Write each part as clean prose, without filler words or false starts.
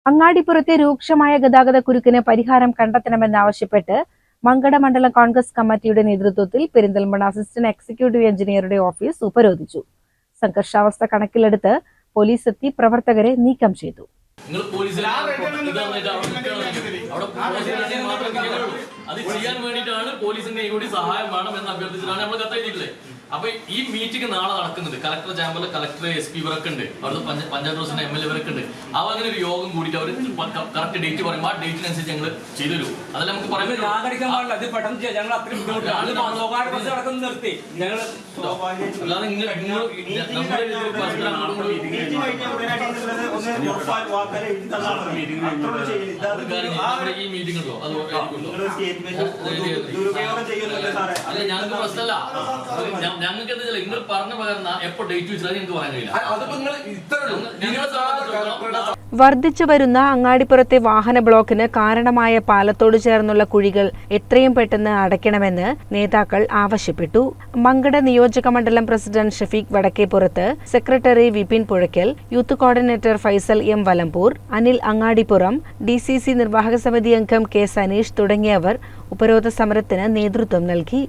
അങ്ങാടിപ്പുറത്തെ രൂക്ഷമായ ഗതാഗതക്കുരുക്കിന് പരിഹാരം കണ്ടെത്തണമെന്നാവശ്യപ്പെട്ട് മങ്കട മണ്ഡലം കോൺഗ്രസ് കമ്മിറ്റിയുടെ നേതൃത്വത്തിൽ പെരിന്തൽമണ്ണ അസിസ്റ്റന്റ് എക്സിക്യൂട്ടീവ് എഞ്ചിനീയറുടെ ഓഫീസ് ഉപരോധിച്ചു. സംഘർഷാവസ്ഥ കണക്കിലെടുത്ത് പോലീസ് എത്തി പ്രവർത്തകരെ നീക്കം ചെയ്തു. അത് ചെയ്യാൻ വേണ്ടിയിട്ടാണ് പോലീസിന്റെ കൂടി സഹായം വേണമെന്ന് അഭ്യർത്ഥിച്ചിട്ടാണ് നമ്മൾ കത്തെഴുതിയിട്ടുള്ളത്. അപ്പൊ ഈ മീറ്റിംഗ് നാളെ നടക്കുന്നുണ്ട്. കളക്ടർ ചാമ്പറിൽ കളക്ടർ SP ഇവരൊക്കെ ഉണ്ട്, അവിടുത്തെ പഞ്ചായത്ത് പ്രസിഡന്റ് MLA ഇവരൊക്കെ ഉണ്ട്. അങ്ങനെ ഒരു യോഗം കൂടിയിട്ട് അവർ കറക്റ്റ് ഡേറ്റ് പറയുമ്പോൾ ആ ഡേറ്റിനനുസരിച്ച് ഞങ്ങൾ ചെയ്തു തരും. അതല്ല നമുക്ക് പറയുന്നത് അല്ലാതെ ഈ മീറ്റിംഗ് ഉണ്ടോ അല്ല ഞങ്ങൾക്ക് പ്രശ്നമല്ല. ഞങ്ങൾക്ക് എന്താ നിങ്ങൾ പറഞ്ഞ പകർന്ന എപ്പോ ഡേറ്റ് വെച്ചാൽ നിങ്ങൾക്ക് പറയാൻ കഴിയില്ല. വർദ്ധിച്ചു വരുന്ന അങ്ങാടിപ്പുറത്തെ വാഹന ബ്ലോക്കിന് കാരണമായ പാലത്തോട് ചേർന്നുള്ള കുഴികൾ എത്രയും പെട്ടെന്ന് അടയ്ക്കണമെന്ന് നേതാക്കൾ ആവശ്യപ്പെട്ടു. മങ്കട നിയോജക മണ്ഡലം president Shafeeq Vadakkeppurath, secretary Vipin Puzhakkal, youth coordinator Faisal M Valambur, Anil Angadipuram, DCC നിർവാഹക സമിതി അംഗം K സനീഷ് തുടങ്ങിയവർ ഉപരോധ സമരത്തിന് നേതൃത്വം നൽകി.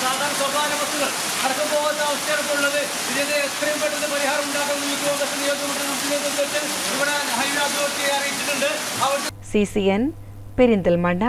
സാധാരണ സ്വകാര്യ ബസ്സുകൾ അടക്കം പോകുന്ന അവസ്ഥയാണുള്ളത്. ഇതിന് എത്രയും പെട്ടെന്ന് പരിഹാരം ഉണ്ടാക്കുന്ന ഇവിടെ ഹൈവേ അതോറിറ്റിയെ അറിയിച്ചിട്ടുണ്ട്. CCN പെരിന്തൽമണ്ണ.